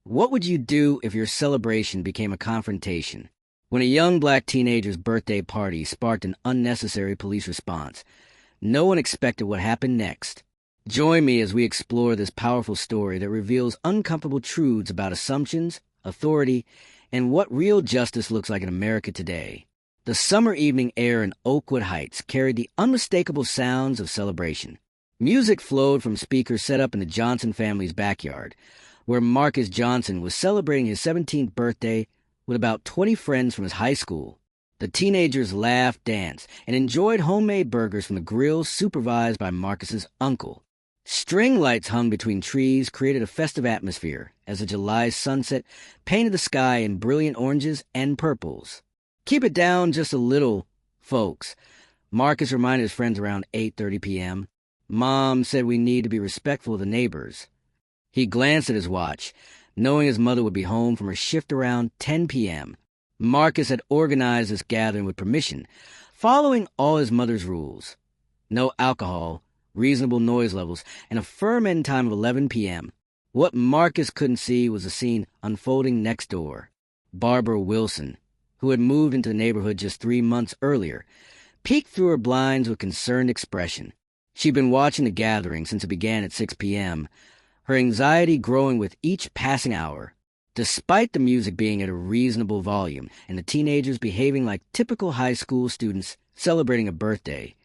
What would you do if your celebration became a confrontation? When a young black teenager's birthday party sparked an unnecessary police response, no one expected what happened next. Join me as we explore this powerful story that reveals uncomfortable truths about assumptions, authority, and what real justice looks like in America today. The summer evening air in Oakwood Heights carried the unmistakable sounds of celebration. Music flowed from speakers set up in the Johnson family's backyard, where Marcus Johnson was celebrating his 17th birthday with about 20 friends from his high school. The teenagers laughed, danced, and enjoyed homemade burgers from the grill supervised by Marcus's uncle. String lights hung between trees created a festive atmosphere as the July sunset painted the sky in brilliant oranges and purples. "Keep it down just a little, folks," Marcus reminded his friends around 8:30 p.m. "Mom said we need to be respectful of the neighbors." He glanced at his watch, knowing his mother would be home from her shift around 10 p.m. Marcus had organized this gathering with permission, following all his mother's rules. No alcohol, reasonable noise levels, and a firm end time of 11 p.m. What Marcus couldn't see was a scene unfolding next door. Barbara Wilson, who had moved into the neighborhood just 3 months earlier, peeked through her blinds with concerned expression. She'd been watching the gathering since it began at 6 p.m., her anxiety growing with each passing hour. Despite the music being at a reasonable volume and the teenagers behaving like typical high school students celebrating a birthday,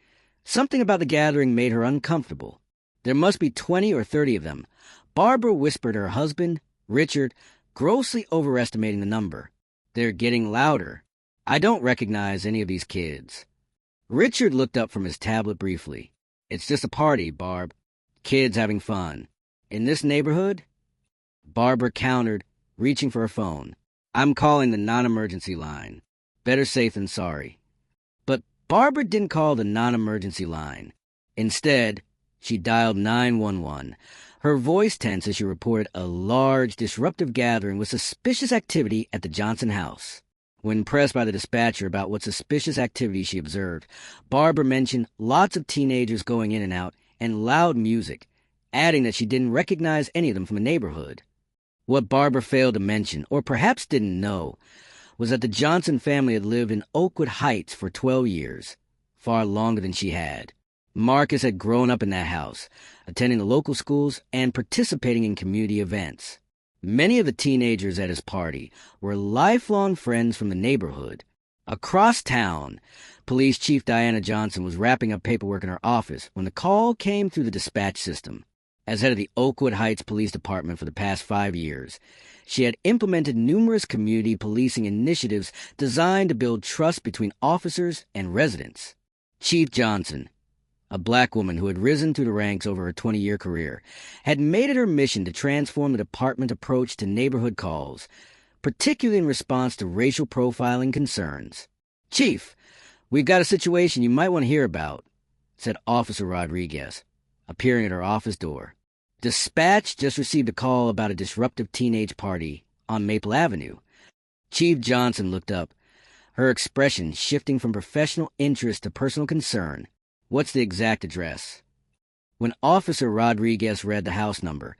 something about the gathering made her uncomfortable. There must be 20 or 30 of them. Barbara whispered to her husband, Richard, grossly overestimating the number. "They're getting louder. I don't recognize any of these kids." Richard looked up from his tablet briefly. "It's just a party, Barb. Kids having fun. In this neighborhood?" Barbara countered, reaching for her phone. "I'm calling the non-emergency line. Better safe than sorry." But Barbara didn't call the non-emergency line. Instead, she dialed 911, her voice tense as she reported a large, disruptive gathering with suspicious activity at the Johnson house. When pressed by the dispatcher about what suspicious activity she observed, Barbara mentioned lots of teenagers going in and out and loud music, adding that she didn't recognize any of them from the neighborhood. What Barbara failed to mention, or perhaps didn't know, was that the Johnson family had lived in Oakwood Heights for 12 years, far longer than she had. Marcus had grown up in that house, attending the local schools and participating in community events. Many of the teenagers at his party were lifelong friends from the neighborhood. Across town, Police Chief Diana Johnson was wrapping up paperwork in her office when the call came through the dispatch system. As head of the Oakwood Heights Police Department for the past 5 years, she had implemented numerous community policing initiatives designed to build trust between officers and residents. Chief Johnson, a black woman who had risen through the ranks over her 20-year career, had made it her mission to transform the department's approach to neighborhood calls, particularly in response to racial profiling concerns. "Chief, we've got a situation you might want to hear about," said Officer Rodriguez, appearing at her office door. "Dispatch just received a call about a disruptive teenage party on Maple Avenue." Chief Johnson looked up, her expression shifting from professional interest to personal concern. "What's the exact address?" When Officer Rodriguez read the house number,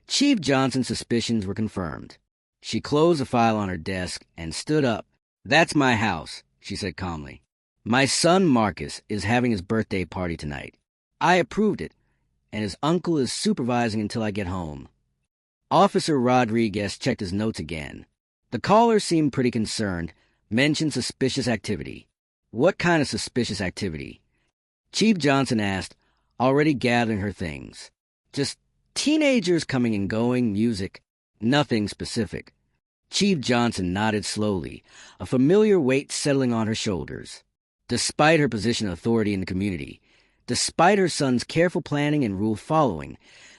Chief Johnson's suspicions were confirmed. She closed the file on her desk and stood up. "That's my house," she said calmly. "My son Marcus is having his birthday party tonight. I approved it, and his uncle is supervising until I get home." Officer Rodriguez checked his notes again. The caller seemed pretty concerned, mentioned suspicious activity. "What kind of suspicious activity?" Chief Johnson asked, already gathering her things. "Just teenagers coming and going, music. Nothing specific." Chief Johnson nodded slowly, a familiar weight settling on her shoulders. Despite her position of authority in the community, despite her son's careful planning and rule-following,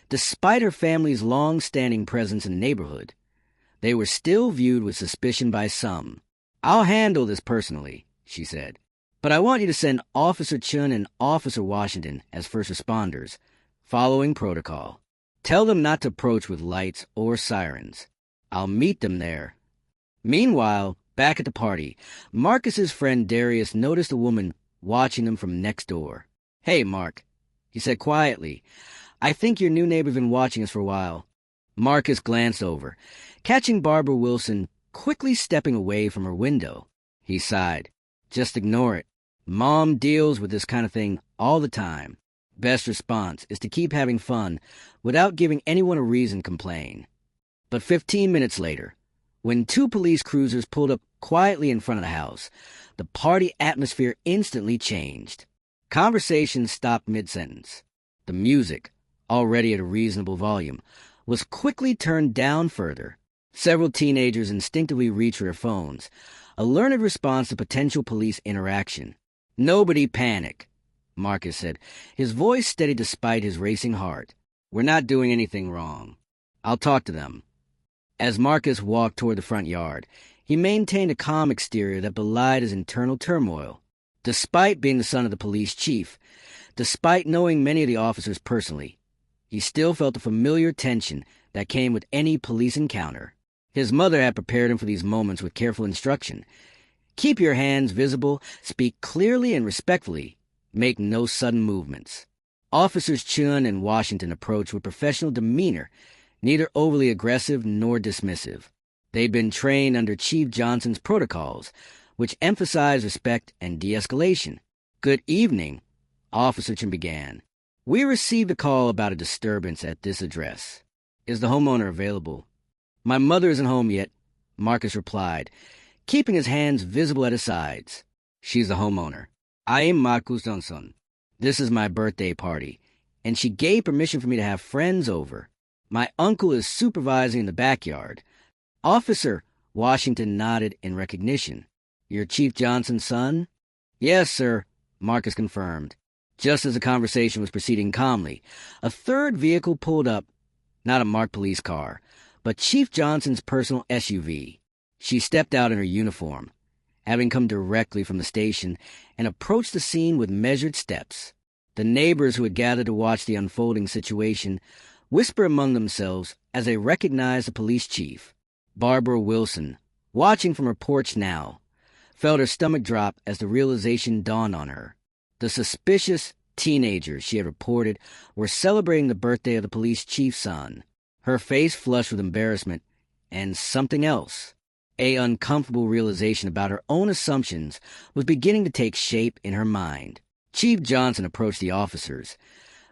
despite her family's long-standing presence in the neighborhood, they were still viewed with suspicion by some. "I'll handle this personally," she said. "But I want you to send Officer Chun and Officer Washington as first responders, following protocol. Tell them not to approach with lights or sirens. I'll meet them there." Meanwhile, back at the party, Marcus's friend Darius noticed a woman watching them from next door. "Hey, Mark," he said quietly. "I think your new neighbor's been watching us for a while. Marcus glanced over, catching Barbara Wilson quickly stepping away from her window. He sighed. Just ignore it. Mom deals with this kind of thing all the time. Best response is to keep having fun without giving anyone a reason to complain. But 15 minutes later, when two police cruisers pulled up quietly in front of the house, the party atmosphere instantly changed. Conversation stopped mid-sentence. The music, already at a reasonable volume, was quickly turned down further. Several teenagers instinctively reached for their phones, a learned response to potential police interaction. "Nobody panic," Marcus said, his voice steady despite his racing heart. "We're not doing anything wrong. I'll talk to them." As Marcus walked toward the front yard, he maintained a calm exterior that belied his internal turmoil. Despite being the son of the police chief, despite knowing many of the officers personally, he still felt the familiar tension that came with any police encounter. His mother had prepared him for these moments with careful instruction. Keep your hands visible, speak clearly and respectfully, make no sudden movements. Officers Chun and Washington approached with professional demeanor, neither overly aggressive nor dismissive. They'd been trained under Chief Johnson's protocols, which emphasized respect and de-escalation. "Good evening," Officer Chun began. "We received a call about a disturbance at this address. Is the homeowner available?" "My mother isn't home yet," Marcus replied, keeping his hands visible at his sides. "She's the homeowner. I am Marcus Johnson. This is my birthday party, and she gave permission for me to have friends over. My uncle is supervising in the backyard." Officer Washington nodded in recognition. "You're Chief Johnson's son?" "Yes, sir," Marcus confirmed. Just as the conversation was proceeding calmly, a third vehicle pulled up, not a marked police car, but Chief Johnson's personal SUV. She stepped out in her uniform, having come directly from the station, and approached the scene with measured steps. The neighbors who had gathered to watch the unfolding situation whispered among themselves as they recognized the police chief. Barbara Wilson, watching from her porch now, felt her stomach drop as the realization dawned on her. The suspicious teenagers she had reported were celebrating the birthday of the police chief's son. Her face flushed with embarrassment and something else. An uncomfortable realization about her own assumptions was beginning to take shape in her mind. Chief Johnson approached the officers,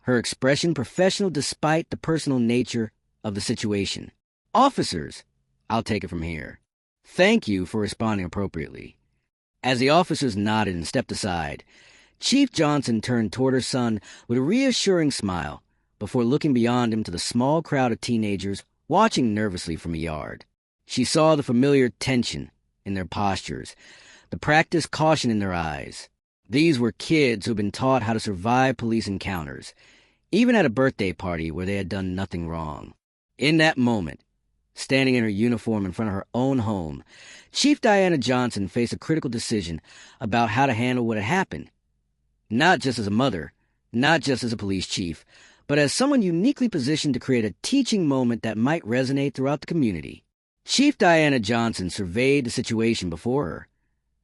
her expression professional despite the personal nature of the situation. "Officers, I'll take it from here. Thank you for responding appropriately." As the officers nodded and stepped aside, Chief Johnson turned toward her son with a reassuring smile before looking beyond him to the small crowd of teenagers watching nervously from a yard. She saw the familiar tension in their postures, the practiced caution in their eyes. These were kids who had been taught how to survive police encounters, even at a birthday party where they had done nothing wrong. In that moment, standing in her uniform in front of her own home, Chief Diana Johnson faced a critical decision about how to handle what had happened. Not just as a mother, not just as a police chief, but as someone uniquely positioned to create a teaching moment that might resonate throughout the community. Chief Diana Johnson surveyed the situation before her.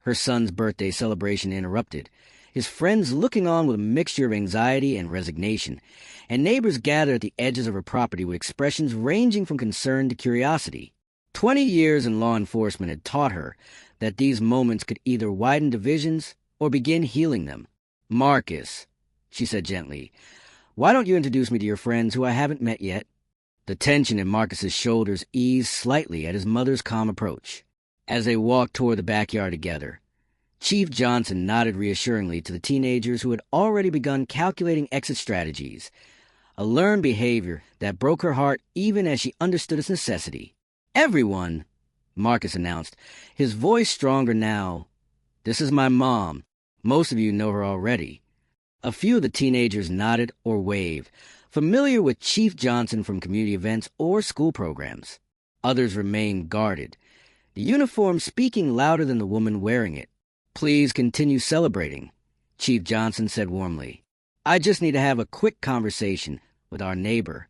Her son's birthday celebration interrupted, his friends looking on with a mixture of anxiety and resignation, and neighbors gathered at the edges of her property with expressions ranging from concern to curiosity. 20 years in law enforcement had taught her that these moments could either widen divisions or begin healing them. "Marcus," she said gently, "why don't you introduce me to your friends who I haven't met yet?" The tension in Marcus's shoulders eased slightly at his mother's calm approach. As they walked toward the backyard together, Chief Johnson nodded reassuringly to the teenagers who had already begun calculating exit strategies, a learned behavior that broke her heart even as she understood its necessity. "Everyone," Marcus announced, his voice stronger now. "This is my mom. Most of you know her already." A few of the teenagers nodded or waved, familiar with Chief Johnson from community events or school programs. Others remained guarded, the uniform speaking louder than the woman wearing it. "Please continue celebrating," Chief Johnson said warmly. "I just need to have a quick conversation with our neighbor."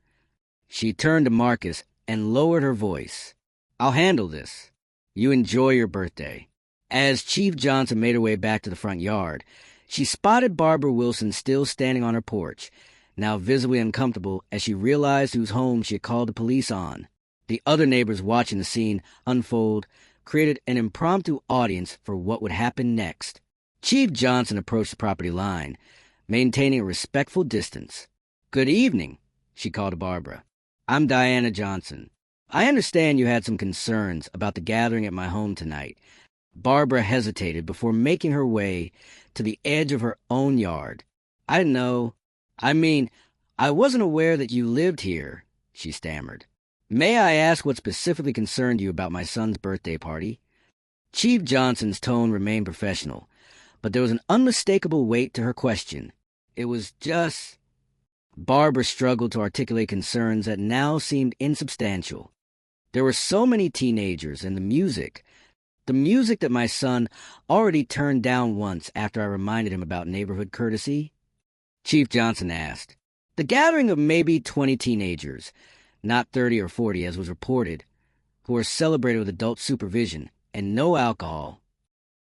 She turned to Marcus and lowered her voice. "I'll handle this. You enjoy your birthday." As Chief Johnson made her way back to the front yard, she spotted Barbara Wilson still standing on her porch, now visibly uncomfortable as she realized whose home she had called the police on. The other neighbors watching the scene unfold created an impromptu audience for what would happen next. Chief Johnson approached the property line, maintaining a respectful distance. "Good evening," she called to Barbara. "I'm Diana Johnson. I understand you had some concerns about the gathering at my home tonight." Barbara hesitated before making her way to the edge of her own yard. "I know. I wasn't aware that you lived here," she stammered. "May I ask what specifically concerned you about my son's birthday party?" Chief Johnson's tone remained professional, but there was an unmistakable weight to her question. It was just... Barbara struggled to articulate concerns that now seemed insubstantial. There were so many teenagers, and the music that my son already turned down once after I reminded him about neighborhood courtesy. Chief Johnson asked. "The gathering of maybe 20 teenagers, not 30 or 40 as was reported, who are celebrated with adult supervision and no alcohol."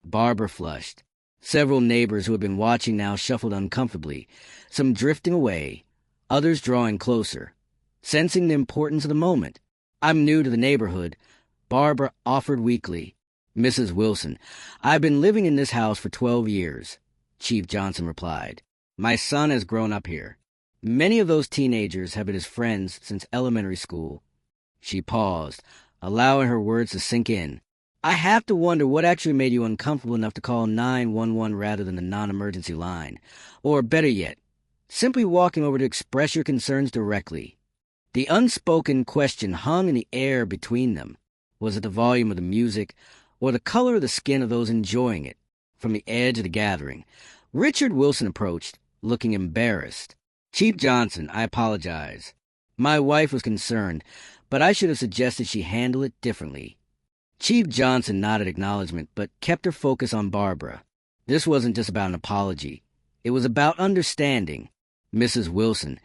Barbara flushed. Several neighbors who had been watching now shuffled uncomfortably, some drifting away, others drawing closer, sensing the importance of the moment. "I'm new to the neighborhood," Barbara offered weakly. "Mrs. Wilson, I've been living in this house for 12 years, Chief Johnson replied. "My son has grown up here. Many of those teenagers have been his friends since elementary school." She paused, allowing her words to sink in. "I have to wonder what actually made you uncomfortable enough to call 911 rather than the non-emergency line. Or, better yet, simply walking over to express your concerns directly." The unspoken question hung in the air between them. Was it the volume of the music, or the color of the skin of those enjoying it? From the edge of the gathering, Richard Wilson approached, looking embarrassed. "Chief Johnson, I apologize. My wife was concerned, but I should have suggested she handle it differently." Chief Johnson nodded acknowledgement, but kept her focus on Barbara. This wasn't just about an apology. It was about understanding. "Mrs. Wilson,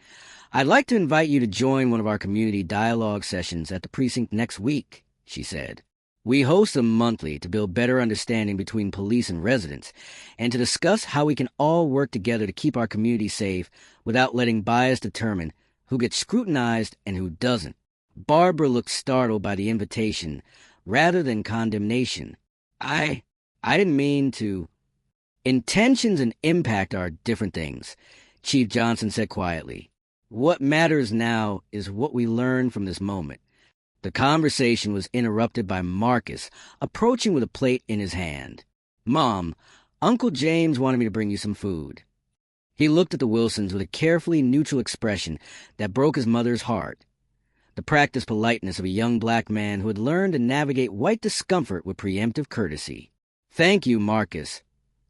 I'd like to invite you to join one of our community dialogue sessions at the precinct next week," she said. "We host them monthly to build better understanding between police and residents, and to discuss how we can all work together to keep our community safe without letting bias determine who gets scrutinized and who doesn't." Barbara looked startled by the invitation, rather than condemnation. I didn't mean to." "Intentions and impact are different things," Chief Johnson said quietly. "What matters now is what we learn from this moment." The conversation was interrupted by Marcus, approaching with a plate in his hand. "Mom, Uncle James wanted me to bring you some food." He looked at the Wilsons with a carefully neutral expression that broke his mother's heart. The practiced politeness of a young black man who had learned to navigate white discomfort with preemptive courtesy. "Thank you, Marcus,"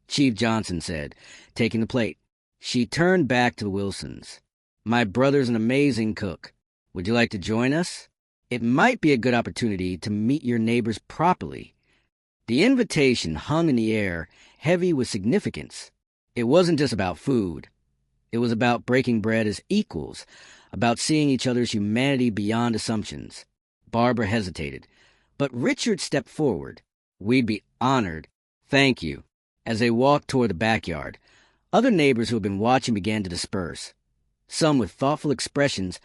Chief Johnson said, taking the plate. She turned back to the Wilsons. "My brother's an amazing cook. Would you like to join us? It might be a good opportunity to meet your neighbors properly." The invitation hung in the air, heavy with significance. It wasn't just about food. It was about breaking bread as equals, about seeing each other's humanity beyond assumptions. Barbara hesitated, but Richard stepped forward. "We'd be honored. Thank you." As they walked toward the backyard, other neighbors who had been watching began to disperse, some with thoughtful expressions,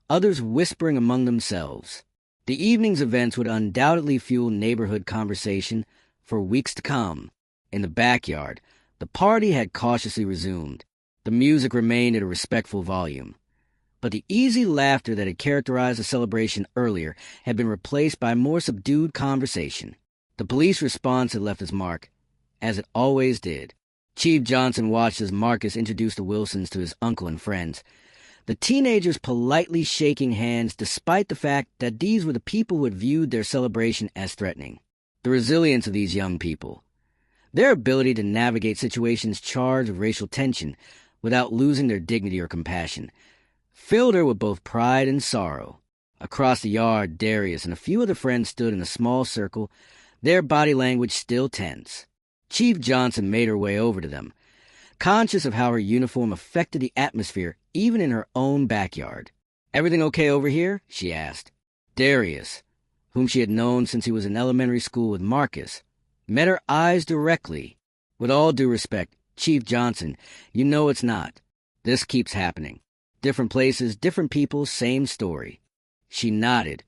others whispering among themselves. The evening's events would undoubtedly fuel neighborhood conversation for weeks to come. In the backyard, the party had cautiously resumed. The music remained at a respectful volume. But the easy laughter that had characterized the celebration earlier had been replaced by more subdued conversation. The police response had left its mark, as it always did. Chief Johnson watched as Marcus introduced the Wilsons to his uncle and friends, the teenagers politely shaking hands despite the fact that these were the people who had viewed their celebration as threatening. The resilience of these young people, their ability to navigate situations charged with racial tension without losing their dignity or compassion, filled her with both pride and sorrow. Across the yard, Darius and a few other friends stood in a small circle, their body language still tense. Chief Johnson made her way over to them, conscious of how her uniform affected the atmosphere even in her own backyard. "Everything okay over here?" she asked. Darius, whom she had known since he was in elementary school with Marcus, met her eyes directly. "With all due respect, Chief Johnson, you know it's not. This keeps happening." Different places, different people, same story. She nodded,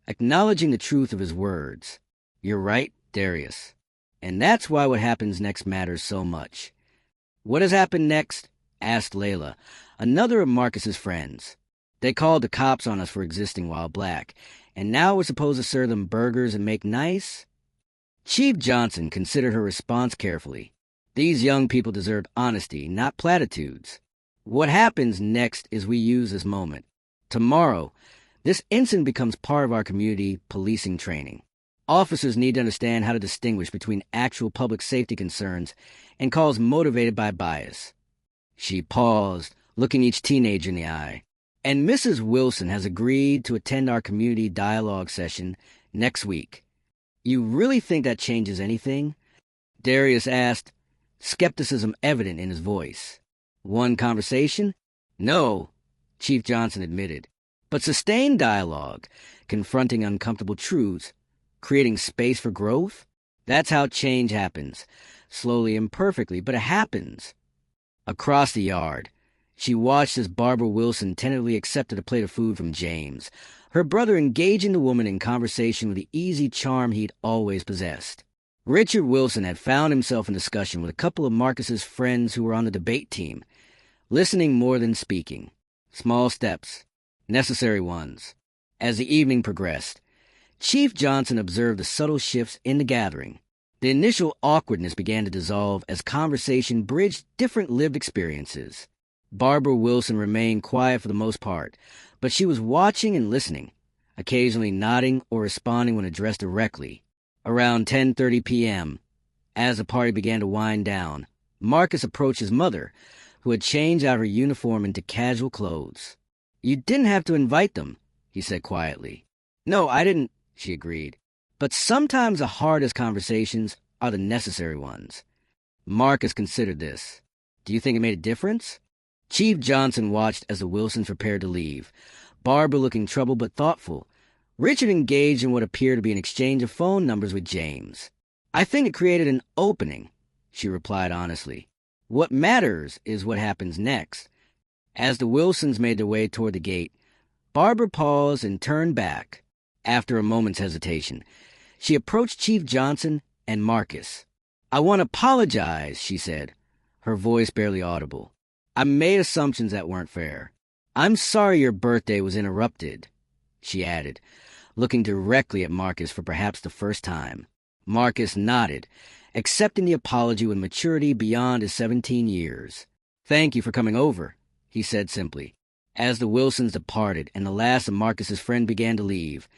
acknowledging the truth of his words. You're right, Darius. And that's why what happens next matters so much. What has happened next? Asked Layla, another of Marcus's friends. They called the cops on us for existing while black, and now we're supposed to serve them burgers and make nice? Chief Johnson considered her response carefully. These young people deserved honesty, not platitudes. What happens next is we use this moment. Tomorrow, this incident becomes part of our community policing training. Officers need to understand how to distinguish between actual public safety concerns and calls motivated by bias. She paused, looking each teenager in the eye. And Mrs. Wilson has agreed to attend our community dialogue session next week. You really think that changes anything? Darius asked, skepticism evident in his voice. One conversation? No, Chief Johnson admitted. But sustained dialogue, confronting uncomfortable truths, creating space for growth? That's how change happens. Slowly and perfectly, but it happens. Across the yard, she watched as Barbara Wilson tentatively accepted a plate of food from James, her brother engaging the woman in conversation with the easy charm he'd always possessed. Richard Wilson had found himself in discussion with a couple of Marcus's friends who were on the debate team, listening more than speaking. Small steps, necessary ones. As the evening progressed, Chief Johnson observed the subtle shifts in the gathering. The initial awkwardness began to dissolve as conversation bridged different lived experiences. Barbara Wilson remained quiet for the most part, but she was watching and listening, occasionally nodding or responding when addressed directly. Around 10:30 p.m., as the party began to wind down, Marcus approached his mother, who had changed out her uniform into casual clothes. You didn't have to invite them, he said quietly. No, I didn't, she agreed. But sometimes the hardest conversations are the necessary ones. Marcus considered this. Do you think it made a difference? Chief Johnson watched as the Wilsons prepared to leave, Barbara looking troubled but thoughtful. Richard engaged in what appeared to be an exchange of phone numbers with James. I think it created an opening, she replied honestly. What matters is what happens next. As the Wilsons made their way toward the gate, Barbara paused and turned back. After a moment's hesitation, she approached Chief Johnson and Marcus. I want to apologize, she said, her voice barely audible. I made assumptions that weren't fair. I'm sorry your birthday was interrupted, she added, looking directly at Marcus for perhaps the first time. Marcus nodded, accepting the apology with maturity beyond his 17 years. Thank you for coming over, he said simply. As the Wilsons departed and the last of Marcus's friends began to leave,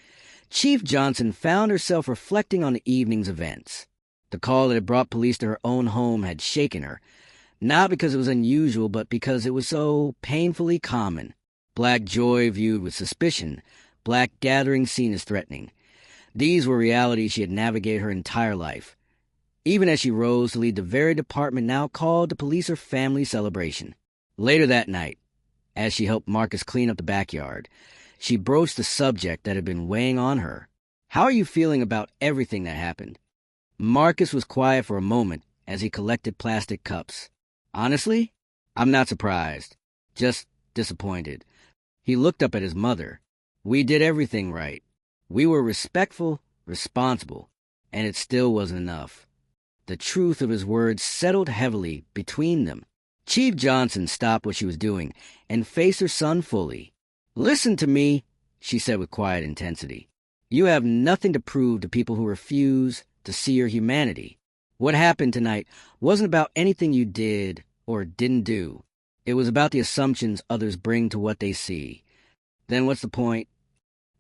Chief Johnson found herself reflecting on the evening's events. The call that had brought police to her own home had shaken her, not because it was unusual, but because it was so painfully common. Black joy viewed with suspicion, black gatherings seen as threatening. These were realities she had navigated her entire life, even as she rose to lead the very department now called to police her family celebration. Later that night, as she helped Marcus clean up the backyard, she broached the subject that had been weighing on her. How are you feeling about everything that happened? Marcus was quiet for a moment as he collected plastic cups. Honestly, I'm not surprised, just disappointed. He looked up at his mother. We did everything right. We were respectful, responsible, and it still wasn't enough. The truth of his words settled heavily between them. Chief Johnson stopped what she was doing and faced her son fully. Listen to me, she said with quiet intensity. You have nothing to prove to people who refuse to see your humanity. What happened tonight wasn't about anything you did or didn't do. It was about the assumptions others bring to what they see. Then what's the point?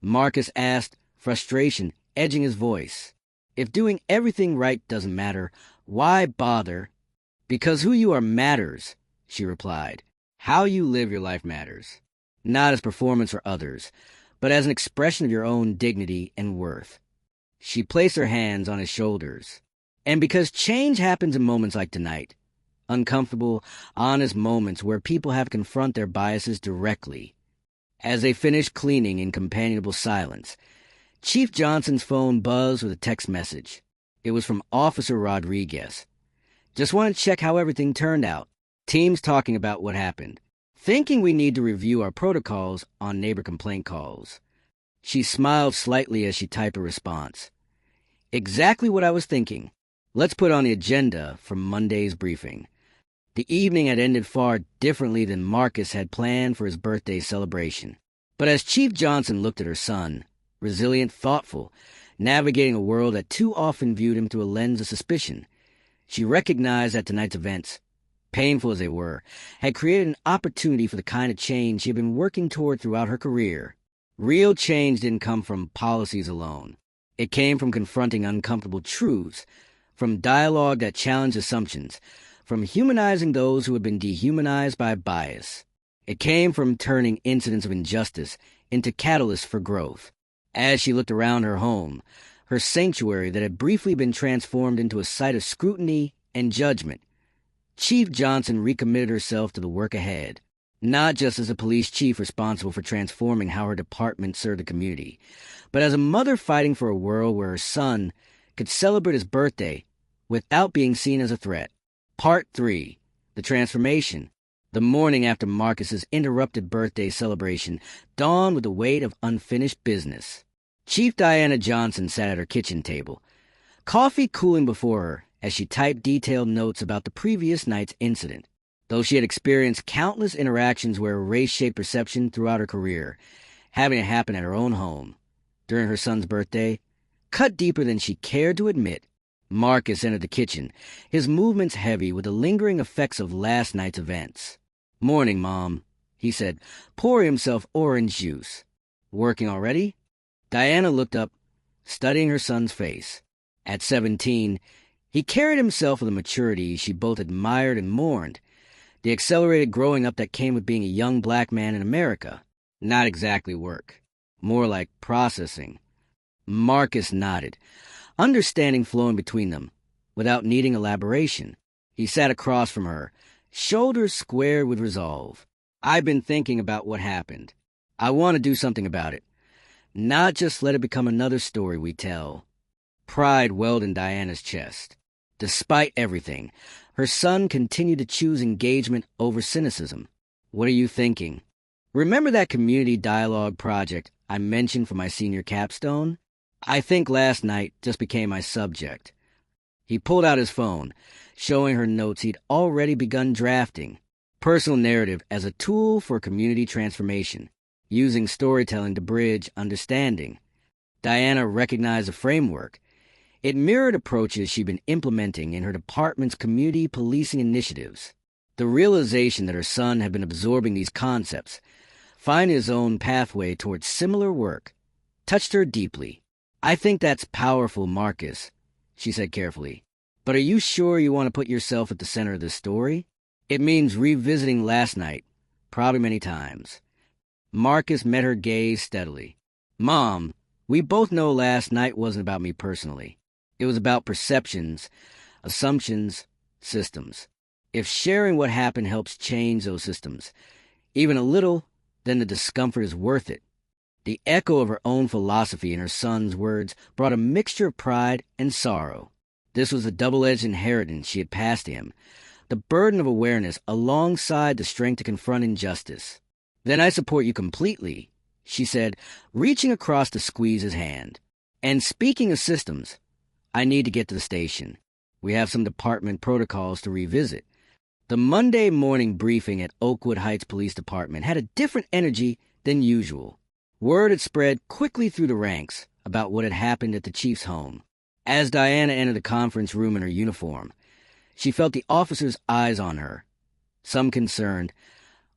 Marcus asked, frustration edging his voice. If doing everything right doesn't matter, why bother? Because who you are matters, she replied. How you live your life matters. Not as performance for others, but as an expression of your own dignity and worth. She placed her hands on his shoulders. And because change happens in moments like tonight, uncomfortable, honest moments where people have to confront their biases directly. As they finished cleaning in companionable silence, Chief Johnson's phone buzzed with a text message. It was from Officer Rodriguez. Just wanted to check how everything turned out. Team's talking about what happened. Thinking we need to review our protocols on neighbor complaint calls. She smiled slightly as she typed a response. Exactly what I was thinking. Let's put on the agenda for Monday's briefing. The evening had ended far differently than Marcus had planned for his birthday celebration. But as Chief Johnson looked at her son, resilient, thoughtful, navigating a world that too often viewed him through a lens of suspicion, she recognized that tonight's events, painful as they were, had created an opportunity for the kind of change she had been working toward throughout her career. Real change didn't come from policies alone. It came from confronting uncomfortable truths, from dialogue that challenged assumptions, from humanizing those who had been dehumanized by bias. It came from turning incidents of injustice into catalysts for growth. As she looked around her home, her sanctuary that had briefly been transformed into a site of scrutiny and judgment, Chief Johnson recommitted herself to the work ahead, not just as a police chief responsible for transforming how her department served the community, but as a mother fighting for a world where her son could celebrate his birthday without being seen as a threat. Part 3. The Transformation. The morning after Marcus's interrupted birthday celebration dawned with the weight of unfinished business. Chief Diana Johnson sat at her kitchen table, coffee cooling before her as she typed detailed notes about the previous night's incident. Though she had experienced countless interactions where race shaped perception throughout her career, having it happen at her own home, during her son's birthday, cut deeper than she cared to admit. Marcus entered the kitchen, his movements heavy with the lingering effects of last night's events. "Morning, Mom," he said, pouring himself orange juice. "Working already?" Diana looked up, studying her son's face. At 17, he carried himself with a maturity she both admired and mourned, the accelerated growing up that came with being a young black man in America. Not exactly work, more like processing. Marcus nodded, understanding flowing between them, without needing elaboration. He sat across from her, shoulders squared with resolve. "I've been thinking about what happened. I want to do something about it. Not just let it become another story we tell." Pride welled in Diana's chest. Despite everything, her son continued to choose engagement over cynicism. "What are you thinking?" "Remember that community dialogue project I mentioned for my senior capstone? I think last night just became my subject." He pulled out his phone, showing her notes he'd already begun drafting. Personal narrative as a tool for community transformation, using storytelling to bridge understanding. Diana recognized the framework. It mirrored approaches she'd been implementing in her department's community policing initiatives. The realization that her son had been absorbing these concepts, finding his own pathway towards similar work, touched her deeply. "I think that's powerful, Marcus," she said carefully. "But are you sure you want to put yourself at the center of this story? It means revisiting last night, probably many times." Marcus met her gaze steadily. "Mom, we both know last night wasn't about me personally. It was about perceptions, assumptions, systems. If sharing what happened helps change those systems, even a little, then the discomfort is worth it." The echo of her own philosophy in her son's words brought a mixture of pride and sorrow. This was a double-edged inheritance she had passed to him, the burden of awareness alongside the strength to confront injustice. "Then I support you completely," she said, reaching across to squeeze his hand. "And speaking of systems, I need to get to the station. We have some department protocols to revisit." The Monday morning briefing at Oakwood Heights Police Department had a different energy than usual. Word had spread quickly through the ranks about what had happened at the chief's home. As Diana entered the conference room in her uniform, she felt the officers' eyes on her, some concerned,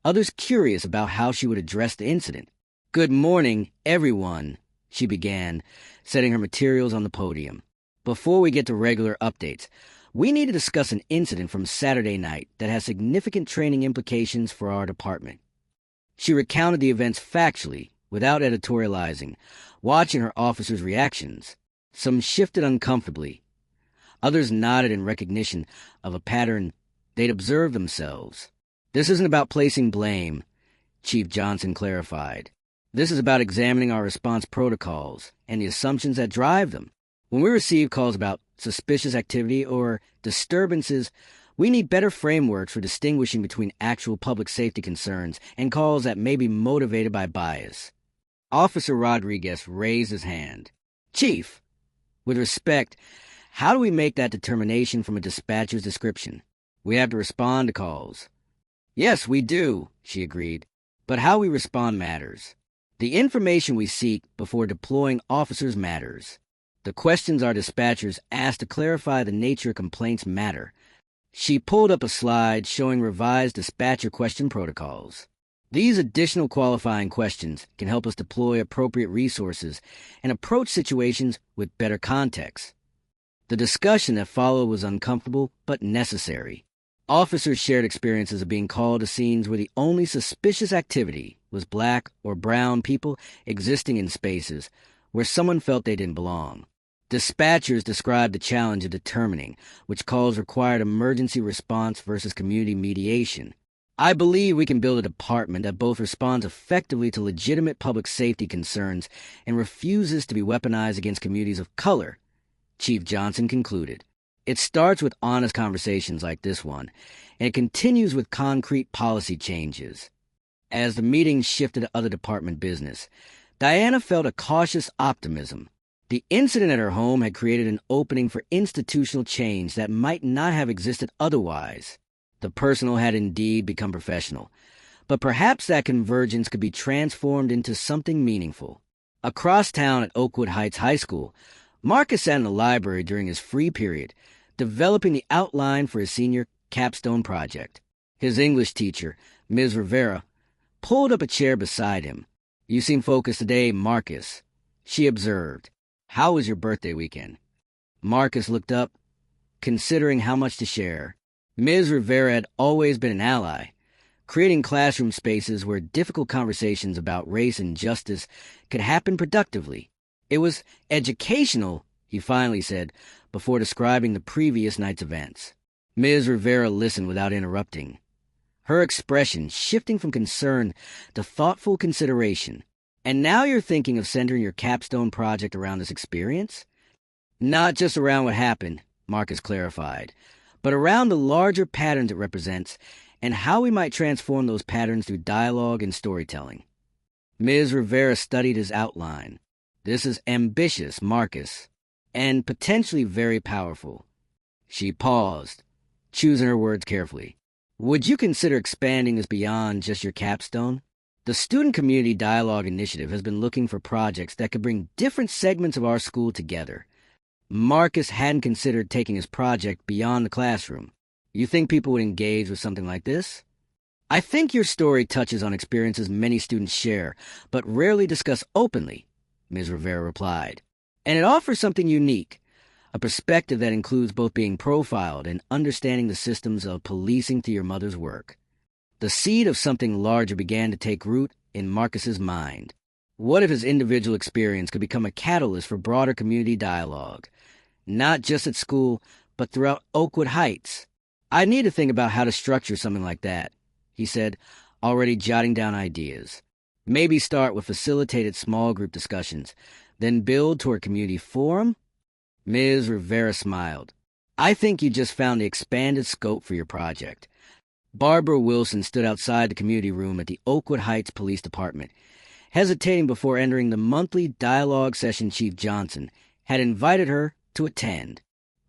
others curious about how she would address the incident. "Good morning, everyone," she began, setting her materials on the podium. "Before we get to regular updates, we need to discuss an incident from Saturday night that has significant training implications for our department." She recounted the events factually, without editorializing, watching her officers' reactions. Some shifted uncomfortably. Others nodded in recognition of a pattern they'd observed themselves. "This isn't about placing blame," Chief Johnson clarified. "This is about examining our response protocols and the assumptions that drive them. When we receive calls about suspicious activity or disturbances, We need better frameworks for distinguishing between actual public safety concerns and calls that may be motivated by bias. Officer Rodriguez raised his hand. Chief, with respect, how do we make that determination from a dispatcher's description? We have to respond to calls. Yes, we do, she agreed. But how we respond matters. The information we seek before deploying officers matters. The questions our dispatchers ask to clarify the nature of complaints matter. She pulled up a slide showing revised dispatcher question protocols. These additional qualifying questions can help us deploy appropriate resources and approach situations with better context. The discussion that followed was uncomfortable but necessary. Officers shared experiences of being called to scenes where the only suspicious activity was black or brown people existing in spaces where someone felt they didn't belong. Dispatchers described the challenge of determining which calls required emergency response versus community mediation. I believe we can build a department that both responds effectively to legitimate public safety concerns and refuses to be weaponized against communities of color, Chief Johnson concluded. It starts with honest conversations like this one, and it continues with concrete policy changes. As the meeting shifted to other department business, Diana felt a cautious optimism. The incident at her home had created an opening for institutional change that might not have existed otherwise. The personal had indeed become professional, but perhaps that convergence could be transformed into something meaningful. Across town at Oakwood Heights High School, Marcus sat in the library during his free period, developing the outline for his senior capstone project. His English teacher, Ms. Rivera, pulled up a chair beside him. "You seem focused today, Marcus," she observed. "How was your birthday weekend?" Marcus looked up, considering how much to share. Ms. Rivera had always been an ally, creating classroom spaces where difficult conversations about race and justice could happen productively. It was educational, he finally said, before describing the previous night's events. Ms. Rivera listened without interrupting, her expression shifting from concern to thoughtful consideration. "And now you're thinking of centering your capstone project around this experience?" "Not just around what happened," Marcus clarified, "but around the larger patterns it represents and how we might transform those patterns through dialogue and storytelling." Ms. Rivera studied his outline. "This is ambitious, Marcus, and potentially very powerful." She paused, choosing her words carefully. "Would you consider expanding this beyond just your capstone? The Student Community Dialogue Initiative has been looking for projects that could bring different segments of our school together." Marcus hadn't considered taking his project beyond the classroom. "You think people would engage with something like this?" "I think your story touches on experiences many students share, but rarely discuss openly," Ms. Rivera replied. "And it offers something unique, a perspective that includes both being profiled and understanding the systems of policing through your mother's work." The seed of something larger began to take root in Marcus's mind. What if his individual experience could become a catalyst for broader community dialogue, not just at school, but throughout Oakwood Heights? "I need to think about how to structure something like that," he said, already jotting down ideas. "Maybe start with facilitated small group discussions, then build toward community forum?" Ms. Rivera smiled. "I think you just found the expanded scope for your project." Barbara Wilson stood outside the community room at the Oakwood Heights Police Department, hesitating before entering the monthly dialogue session Chief Johnson had invited her to attend.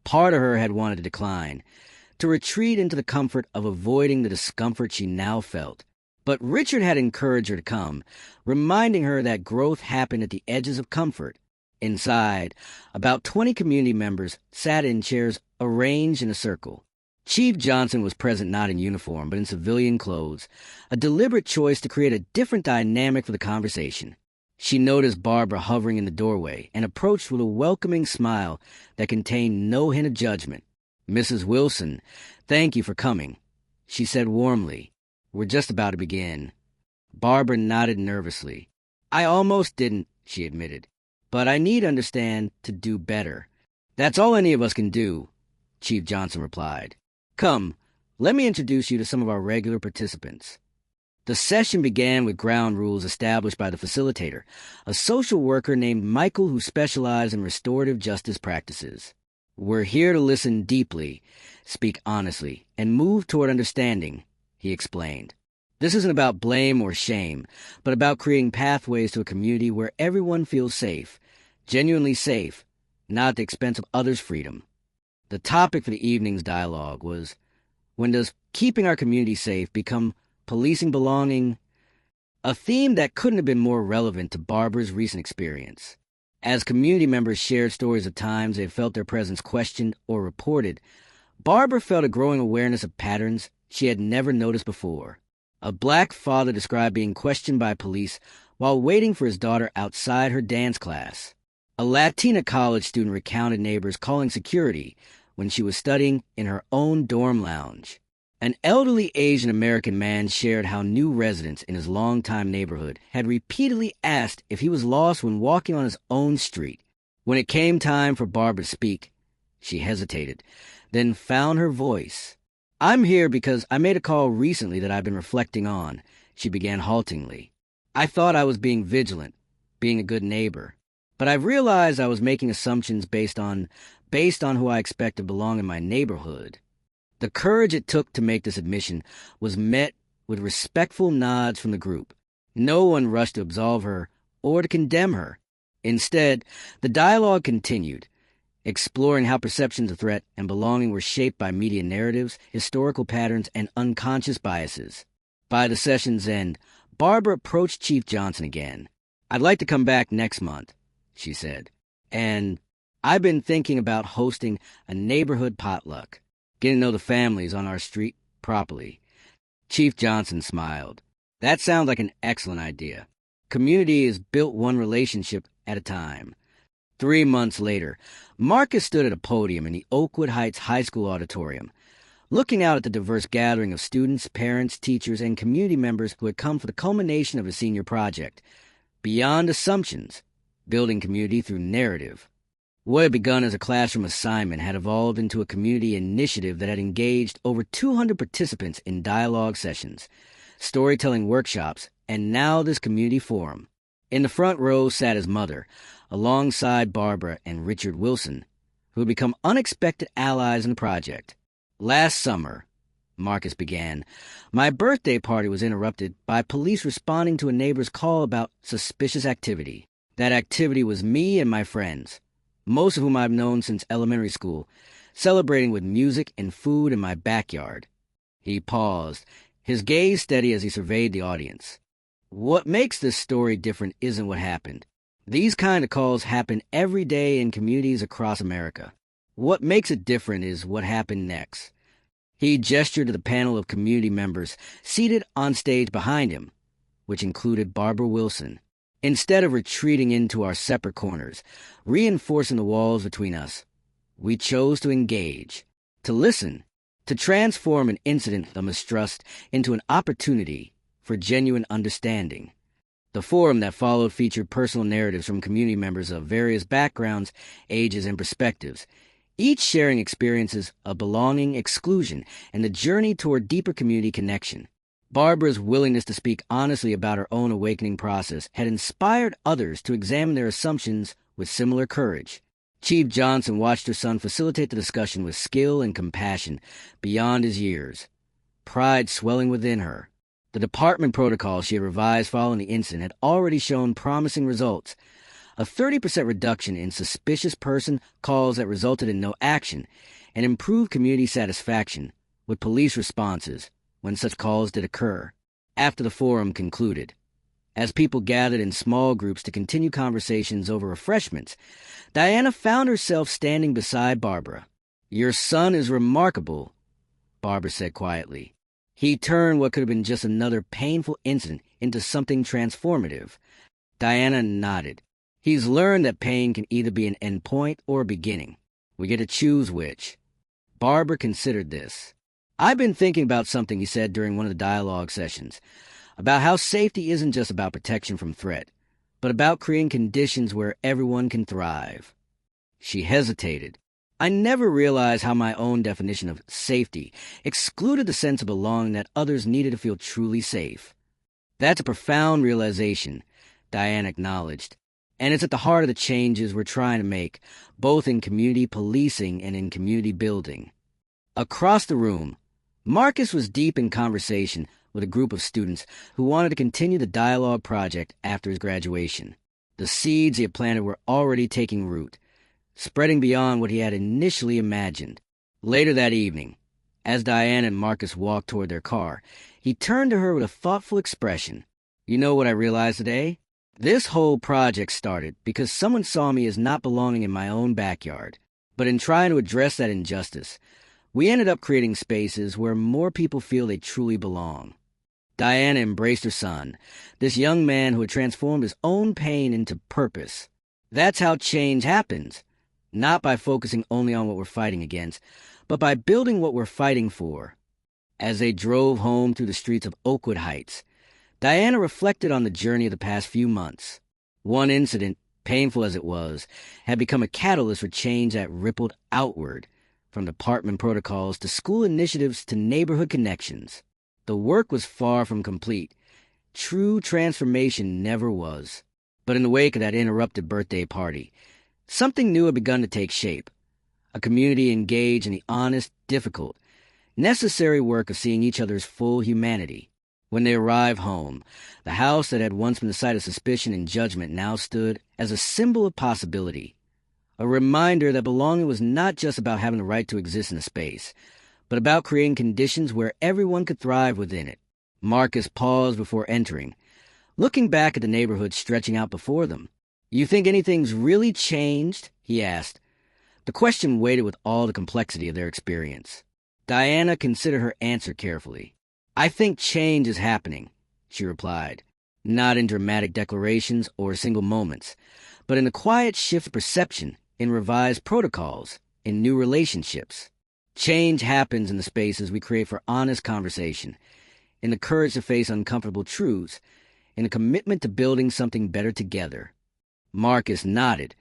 Part of her had wanted to decline, to retreat into the comfort of avoiding the discomfort she now felt. But Richard had encouraged her to come, reminding her that growth happened at the edges of comfort. Inside, about 20 community members sat in chairs arranged in a circle. Chief Johnson was present not in uniform, but in civilian clothes, a deliberate choice to create a different dynamic for the conversation. She noticed Barbara hovering in the doorway and approached with a welcoming smile that contained no hint of judgment. "Mrs. Wilson, thank you for coming," she said warmly. "We're just about to begin." Barbara nodded nervously. "I almost didn't," she admitted. "But I need to understand to do better." "That's all any of us can do," Chief Johnson replied. "Come, let me introduce you to some of our regular participants." The session began with ground rules established by the facilitator, a social worker named Michael who specialized in restorative justice practices. We're here to listen deeply, speak honestly, and move toward understanding, he explained. This isn't about blame or shame, but about creating pathways to a community where everyone feels safe, genuinely safe, not at the expense of others' freedom. The topic for the evening's dialogue was, when does keeping our community safe become policing belonging? A theme that couldn't have been more relevant to Barbara's recent experience. As community members shared stories of times they felt their presence questioned or reported, Barbara felt a growing awareness of patterns she had never noticed before. A black father described being questioned by police while waiting for his daughter outside her dance class. A Latina college student recounted neighbors calling security when she was studying in her own dorm lounge. An elderly Asian American man shared how new residents in his longtime neighborhood had repeatedly asked if he was lost when walking on his own street. When it came time for Barbara to speak, she hesitated, then found her voice. "I'm here because I made a call recently that I've been reflecting on," she began haltingly. "I thought I was being vigilant, being a good neighbor. But I've realized I was making assumptions based on who I expect to belong in my neighborhood." The courage it took to make this admission was met with respectful nods from the group. No one rushed to absolve her or to condemn her. Instead, the dialogue continued, exploring how perceptions of threat and belonging were shaped by media narratives, historical patterns, and unconscious biases. By the session's end, Barbara approached Chief Johnson again. "I'd like to come back next month," she said, "and I've been thinking about hosting a neighborhood potluck, getting to know the families on our street properly." Chief Johnson smiled. "That sounds like an excellent idea. Community is built one relationship at a time." 3 months later, Marcus stood at a podium in the Oakwood Heights High School auditorium, looking out at the diverse gathering of students, parents, teachers, and community members who had come for the culmination of his senior project, Beyond Assumptions, Building Community Through Narrative. What had begun as a classroom assignment had evolved into a community initiative that had engaged over 200 participants in dialogue sessions, storytelling workshops, and now this community forum. In the front row sat his mother, alongside Barbara and Richard Wilson, who had become unexpected allies in the project. "Last summer," Marcus began, "my birthday party was interrupted by police responding to a neighbor's call about suspicious activity. That activity was me and my friends, most of whom I've known since elementary school, celebrating with music and food in my backyard." He paused, his gaze steady as he surveyed the audience. "What makes this story different isn't what happened. These kind of calls happen every day in communities across America. What makes it different is what happened next." He gestured to the panel of community members seated on stage behind him, which included Barbara Wilson. "Instead of retreating into our separate corners, reinforcing the walls between us, we chose to engage, to listen, to transform an incident of mistrust into an opportunity for genuine understanding." The forum that followed featured personal narratives from community members of various backgrounds, ages, and perspectives, each sharing experiences of belonging, exclusion, and the journey toward deeper community connection. Barbara's willingness to speak honestly about her own awakening process had inspired others to examine their assumptions with similar courage. Chief Johnson watched her son facilitate the discussion with skill and compassion beyond his years, pride swelling within her. The department protocol she had revised following the incident had already shown promising results. A 30% reduction in suspicious person calls that resulted in no action, and improved community satisfaction with police responses when such calls did occur. After the forum concluded, as people gathered in small groups to continue conversations over refreshments, Diana found herself standing beside Barbara. "Your son is remarkable," Barbara said quietly. "He turned what could have been just another painful incident into something transformative." Diana nodded. "He's learned that pain can either be an end point or a beginning. We get to choose which." Barbara considered this. "I've been thinking about something he said during one of the dialogue sessions, about how safety isn't just about protection from threat, but about creating conditions where everyone can thrive." She hesitated. "I never realized how my own definition of safety excluded the sense of belonging that others needed to feel truly safe." "That's a profound realization," Diane acknowledged, And it's at the heart of the changes we're trying to make, both in community policing and in community building. Across the room, Marcus was deep in conversation with a group of students who wanted to continue the dialogue project after his graduation. The seeds he had planted were already taking root, spreading beyond what he had initially imagined. Later that evening, as Diana and Marcus walked toward their car, he turned to her with a thoughtful expression. "You know what I realized today? This whole project started because someone saw me as not belonging in my own backyard. But in trying to address that injustice, we ended up creating spaces where more people feel they truly belong." Diana embraced her son, this young man who had transformed his own pain into purpose. That's how change happens, not by focusing only on what we're fighting against, but by building what we're fighting for. As they drove home through the streets of Oakwood Heights, Diana reflected on the journey of the past few months. One incident, painful as it was, had become a catalyst for change that rippled outward, from department protocols to school initiatives to neighborhood connections. The work was far from complete. True transformation never was. But in the wake of that interrupted birthday party, something new had begun to take shape. A community engaged in the honest, difficult, necessary work of seeing each other's full humanity. When they arrived home, the house that had once been the site of suspicion and judgment now stood as a symbol of possibility. A reminder that belonging was not just about having the right to exist in a space, but about creating conditions where everyone could thrive within it. Marcus paused before entering, looking back at the neighborhood stretching out before them. "You think anything's really changed?" he asked. The question weighted with all the complexity of their experience. Diana considered her answer carefully. "I think change is happening," she replied, not in dramatic declarations or single moments, but in a quiet shift of perception, in revised protocols, in new relationships. Change happens in the spaces we create for honest conversation, in the courage to face uncomfortable truths, in a commitment to building something better together. Marcus nodded,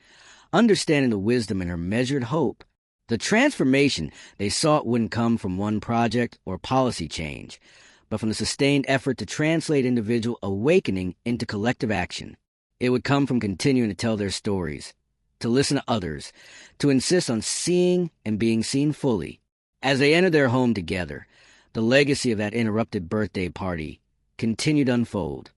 understanding the wisdom in her measured hope. The transformation they sought wouldn't come from one project or policy change, but from the sustained effort to translate individual awakening into collective action. It would come from continuing to tell their stories, to listen to others, to insist on seeing and being seen fully. As they entered their home together, the legacy of that interrupted birthday party continued to unfold,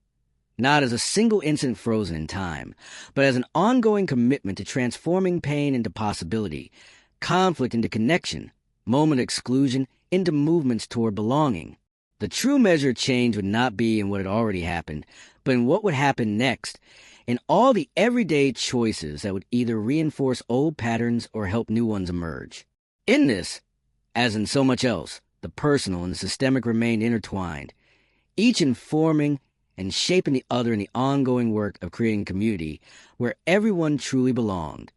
not as a single incident frozen in time, but as an ongoing commitment to transforming pain into possibility, conflict into connection, moment of exclusion into movements toward belonging. The true measure of change would not be in what had already happened, but in what would happen next, in all the everyday choices that would either reinforce old patterns or help new ones emerge. In this, as in so much else, the personal and the systemic remained intertwined, each informing and shaping the other in the ongoing work of creating community where everyone truly belonged.